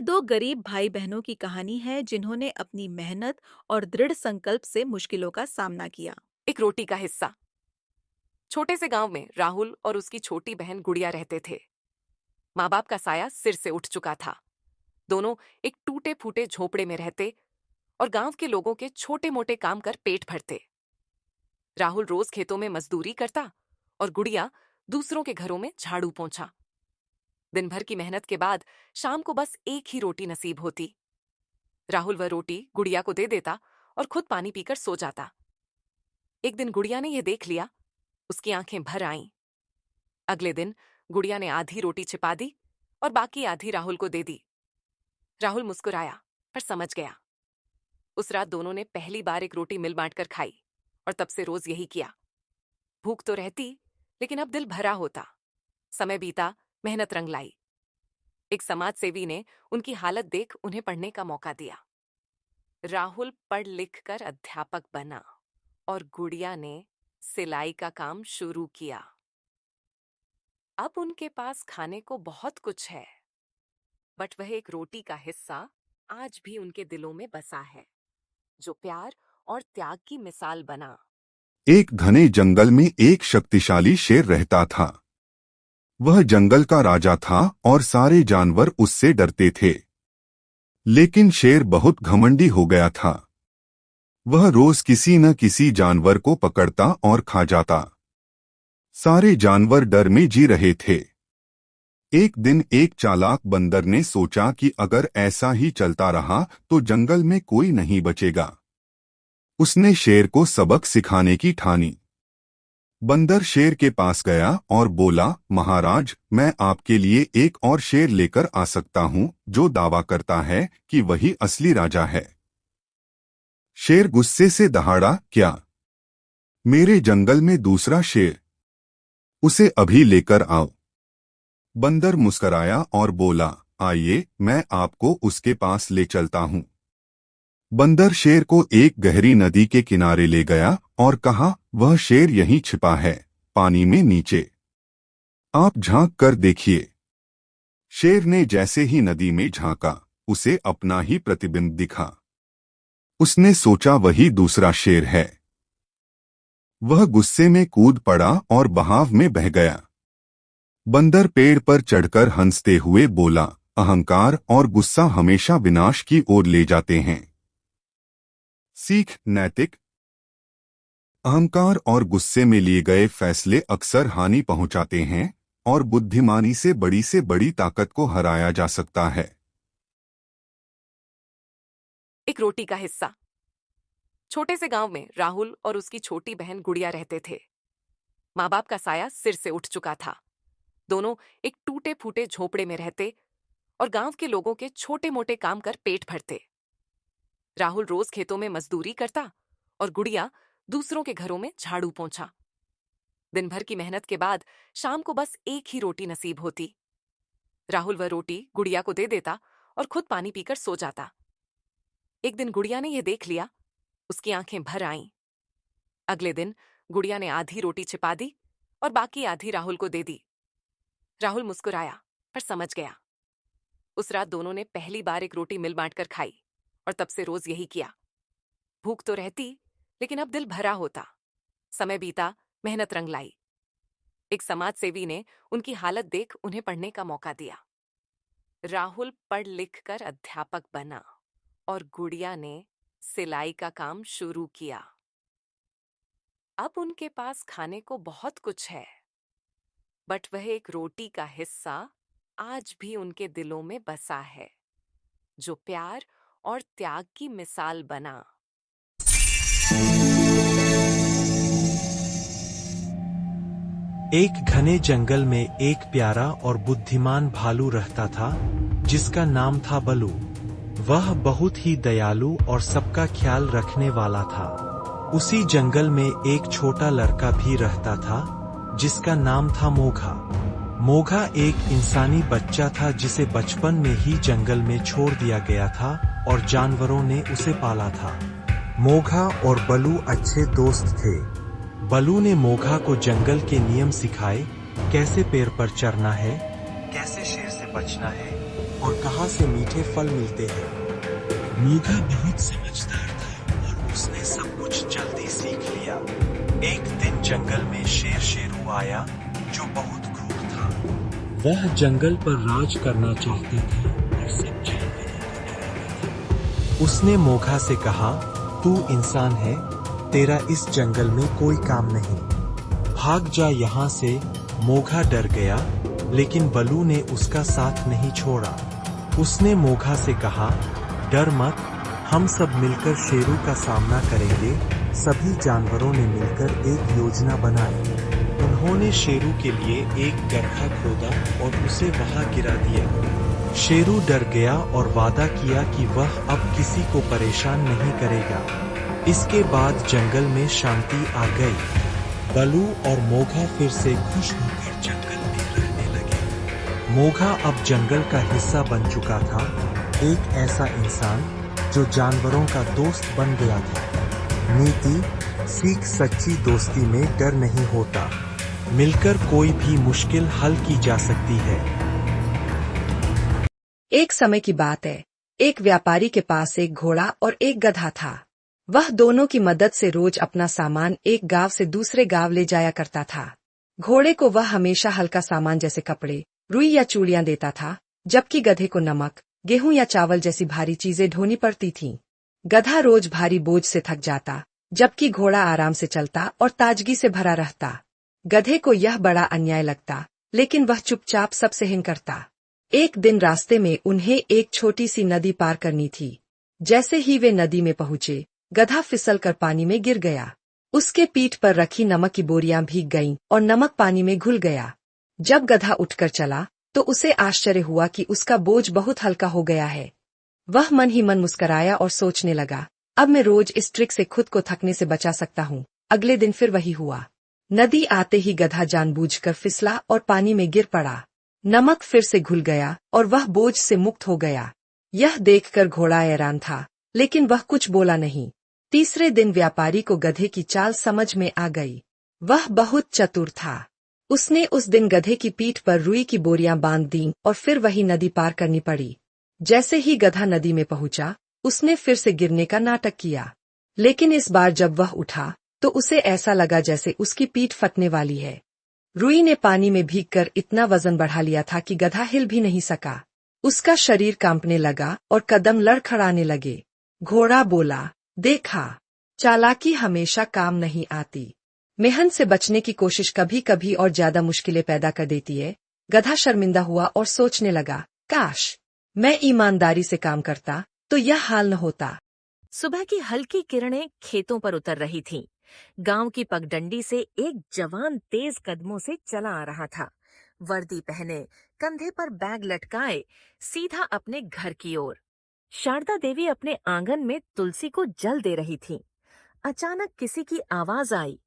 दो गरीब भाई बहनों की कहानी है जिन्होंने अपनी मेहनत और दृढ़ संकल्प से मुश्किलों का सामना किया। एक रोटी का हिस्सा। छोटे से गांव में राहुल और उसकी छोटी बहन गुड़िया रहते थे। माँ बाप का साया सिर से उठ चुका था। दोनों एक टूटे फूटे झोपड़े में रहते और गांव के लोगों के छोटे मोटे काम कर पेट भरते। राहुल रोज खेतों में मजदूरी करता और गुड़िया दूसरों के घरों में झाड़ू पोंछा। दिन भर की मेहनत के बाद शाम को बस एक ही रोटी नसीब होती। राहुल वह रोटी गुड़िया को दे देता और खुद पानी पीकर सो जाता। एक दिन गुड़िया ने यह देख लिया। उसकी आंखें भर आईं। अगले दिन गुड़िया ने आधी रोटी छिपा दी और बाकी आधी राहुल को दे दी। राहुल मुस्कुराया पर समझ गया। उस रात दोनों ने पहली बार एक रोटी मिल बांट कर खाई और तब से रोज यही किया। भूख तो रहती, लेकिन अब दिल भरा होता। समय बीता, मेहनत रंग लाई। एक समाज सेवी ने उनकी हालत देख उन्हें पढ़ने का मौका दिया। राहुल पढ़ लिख कर अध्यापक बना और गुड़िया ने सिलाई का काम शुरू किया। अब उनके पास खाने को बहुत कुछ है, बट वह एक रोटी का हिस्सा आज भी उनके दिलों में बसा है, जो प्यार और त्याग की मिसाल बना। एक घने जंगल में एक शक्तिशाली शेर रहता था। वह जंगल का राजा था और सारे जानवर उससे डरते थे। लेकिन शेर बहुत घमंडी हो गया था। वह रोज किसी न किसी जानवर को पकड़ता और खा जाता। सारे जानवर डर में जी रहे थे। एक दिन एक चालाक बंदर ने सोचा कि अगर ऐसा ही चलता रहा तो जंगल में कोई नहीं बचेगा। उसने शेर को सबक सिखाने की ठानी। बंदर शेर के पास गया और बोला, महाराज, मैं आपके लिए एक और शेर लेकर आ सकता हूँ जो दावा करता है कि वही असली राजा है। शेर गुस्से से दहाड़ा, क्या? मेरे जंगल में दूसरा शेर? उसे अभी लेकर आओ। बंदर मुस्कराया और बोला, आइए, मैं आपको उसके पास ले चलता हूँ। बंदर शेर को एक गहरी नदी के किनारे ले गया और कहा, वह शेर यहीं छिपा है, पानी में नीचे। आप झांक कर देखिए। शेर ने जैसे ही नदी में झांका, उसे अपना ही प्रतिबिंब दिखा। उसने सोचा वही दूसरा शेर है। वह गुस्से में कूद पड़ा और बहाव में बह गया। बंदर पेड़ पर चढ़कर हंसते हुए बोला, अहंकार और गुस्सा हमेशा विनाश की ओर ले जाते हैं। सीख, नैतिक। अहंकार और गुस्से में लिए गए फैसले अक्सर हानि पहुंचाते हैं और बुद्धिमानी से बड़ी ताकत को हराया जा सकता है। एक रोटी का हिस्सा। छोटे से गांव में राहुल और उसकी छोटी बहन गुड़िया रहते थे। माँ बाप का साया सिर से उठ चुका था। दोनों एक टूटे फूटे झोपड़े में रहते और गांव के लोगों के छोटे मोटे काम कर पेट भरते। राहुल रोज खेतों में मजदूरी करता और गुड़िया दूसरों के घरों में झाड़ू पोंछा। दिन भर की मेहनत के बाद शाम को बस एक ही रोटी नसीब होती। राहुल वह रोटी गुड़िया को दे देता और खुद पानी पीकर सो जाता। एक दिन गुड़िया ने यह देख लिया। उसकी आंखें भर आईं। अगले दिन गुड़िया ने आधी रोटी छिपा दी और बाकी आधी राहुल को दे दी। राहुल मुस्कुराया पर समझ गया। उस रात दोनों ने पहली बार एक रोटी मिल बांट कर खाई और तब से रोज यही किया। भूख तो रहती, लेकिन अब दिल भरा होता। समय बीता, मेहनत रंग लाई। एक समाज सेवी ने उनकी हालत देख उन्हें पढ़ने का मौका दिया। राहुल पढ़ लिख कर अध्यापक बना और गुड़िया ने सिलाई का काम शुरू किया। अब उनके पास खाने को बहुत कुछ है, बट वह एक रोटी का हिस्सा आज भी उनके दिलों में बसा है, जो प्यार और त्याग की मिसाल बना। एक घने जंगल में एक प्यारा और बुद्धिमान भालू रहता था, जिसका नाम था बलू। वह बहुत ही दयालु और सबका ख्याल रखने वाला था। उसी जंगल में एक छोटा लड़का भी रहता था, जिसका नाम था मोघा। मोघा एक इंसानी बच्चा था जिसे बचपन में ही जंगल में छोड़ दिया गया था और जानवरों ने उसे पाला था। मोघा और बलू अच्छे दोस्त थे। बलू ने मोघा को जंगल के नियम सिखाए, कैसे पेड़ पर चढ़ना है, कैसे शेर से बचना है और कहां से मीठे फल मिलते हैं। मोघा बहुत समझदार था और उसने सब कुछ जल्दी सीख लिया। एक दिन जंगल में शेरू आया जो बहुत क्रूर था। वह जंगल पर राज करना चाहता था और सब जानवरों को डराता था। उसने मोघा से कहा, तू इंसान है, तेरा इस जंगल में कोई काम नहीं, भाग जा यहाँ से। मोघा डर गया, लेकिन बलू ने उसका साथ नहीं छोड़ा। उसने मोघा से कहा, डर मत, हम सब मिलकर शेरू का सामना करेंगे। सभी जानवरों ने मिलकर एक योजना बनाई। उन्होंने शेरू के लिए एक गड्ढा खोदा और उसे वहां गिरा दिया। शेरू डर गया और वादा किया कि वह अब किसी को परेशान नहीं करेगा। इसके बाद जंगल में शांति आ गई। बलू और मोघा फिर से खुश होकर जंगल में रहने लगे। मोघा अब जंगल का हिस्सा बन चुका था, एक ऐसा इंसान जो जानवरों का दोस्त बन गया था। नीति सीख, सच्ची दोस्ती में डर नहीं होता, मिलकर कोई भी मुश्किल हल की जा सकती है। एक समय की बात है, एक व्यापारी के पास एक घोड़ा और एक गधा था। वह दोनों की मदद से रोज अपना सामान एक गांव से दूसरे गांव ले जाया करता था। घोड़े को वह हमेशा हल्का सामान जैसे कपड़े, रुई या चूड़ियां देता था, जबकि गधे को नमक, गेहूं या चावल जैसी भारी चीजें ढोनी पड़ती थीं। गधा रोज भारी बोझ से थक जाता, जबकि घोड़ा आराम से चलता और ताजगी से भरा रहता। गधे को यह बड़ा अन्याय लगता, लेकिन वह चुपचाप सब सहन करता। एक दिन रास्ते में उन्हें एक छोटी सी नदी पार करनी थी। जैसे ही वे नदी में पहुंचे, गधा फिसल कर पानी में गिर गया। उसके पीठ पर रखी नमक की बोरियां भीग गईं और नमक पानी में घुल गया। जब गधा उठकर चला, तो उसे आश्चर्य हुआ कि उसका बोझ बहुत हल्का हो गया है। वह मन ही मन मुस्कराया और सोचने लगा, अब मैं रोज इस ट्रिक से खुद को थकने से बचा सकता हूँ। अगले दिन फिर वही हुआ। नदी आते ही गधा जानबूझकर फिसला और पानी में गिर पड़ा। नमक फिर से घुल गया और वह बोझ से मुक्त हो गया। यह देखकर घोड़ा हैरान था, लेकिन वह कुछ बोला नहीं। तीसरे दिन व्यापारी को गधे की चाल समझ में आ गई। वह बहुत चतुर था। उसने उस दिन गधे की पीठ पर रुई की बोरियां बांध दीं और फिर वही नदी पार करनी पड़ी। जैसे ही गधा नदी में पहुंचा, उसने फिर से गिरने का नाटक किया। लेकिन इस बार जब वह उठा, तो उसे ऐसा लगा जैसे उसकी पीठ फटने वाली है। रुई ने पानी में भीगकर इतना वजन बढ़ा लिया था कि गधा हिल भी नहीं सका। उसका शरीर कांपने लगा और कदम लड़खड़ाने लगे। घोड़ा बोला, देखा, चालाकी हमेशा काम नहीं आती। मेहनत से बचने की कोशिश कभी कभी और ज्यादा मुश्किलें पैदा कर देती है। गधा शर्मिंदा हुआ और सोचने लगा, काश मैं ईमानदारी से काम करता तो यह हाल न होता। सुबह की हल्की किरणें खेतों पर उतर रही थीं। गांव की पगडंडी से एक जवान तेज कदमों से चला आ रहा था। वर्दी पहने, कंधे पर बैग लटकाए, सीधा अपने घर की ओर। शारदा देवी अपने आंगन में तुलसी को जल दे रही थीं। अचानक किसी की आवाज आई,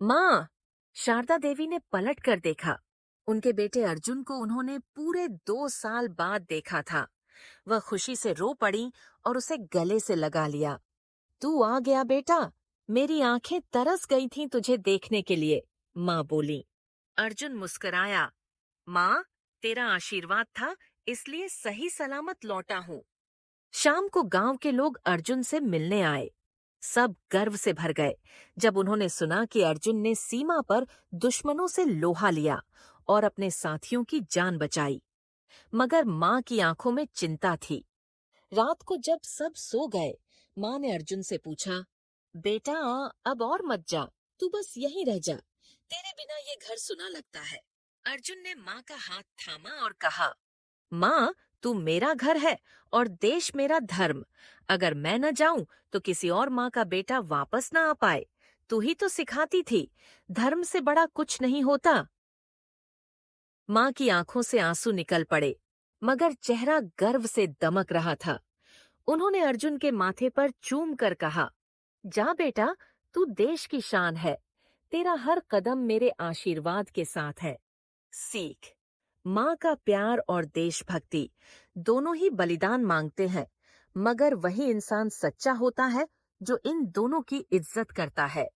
माँ! शारदा देवी ने पलट कर देखा। उनके बेटे अर्जुन को उन्होंने पूरे 2 साल बाद देखा था। वह खुशी से रो पड़ी और उसे गले से लगा लिया। तू आ गया बेटा, मेरी आंखें तरस गई थीं तुझे देखने के लिए, माँ बोली। अर्जुन मुस्कुराया, माँ, तेरा आशीर्वाद था, इसलिए सही सलामत लौटा हूँ। शाम को गांव के लोग अर्जुन से मिलने आए। सब गर्व से भर गए जब उन्होंने सुना कि अर्जुन ने सीमा पर दुश्मनों से लोहा लिया और अपने साथियों की जान बचाई। मगर माँ की आंखों में चिंता थी। रात को जब सब सो गए, माँ ने अर्जुन से पूछा, बेटा अब और मत जा, तू बस यहीं रह जा, तेरे बिना ये घर सुना लगता है। अर्जुन ने माँ का हाथ थामा और कहा, माँ, तू मेरा घर है और देश मेरा धर्म। अगर मैं न जाऊं तो किसी और माँ का बेटा वापस न आ पाए। तू ही तो सिखाती थी, धर्म से बड़ा कुछ नहीं होता। माँ की आंखों से आंसू निकल पड़े, मगर चेहरा गर्व से दमक रहा था। उन्होंने अर्जुन के माथे पर चूम कर कहा, जा बेटा, तू देश की शान है। तेरा हर कदम मेरे आशीर्वाद के साथ है। सीख, माँ का प्यार और देशभक्ति दोनों ही बलिदान मांगते हैं, मगर वही इंसान सच्चा होता है जो इन दोनों की इज्जत करता है।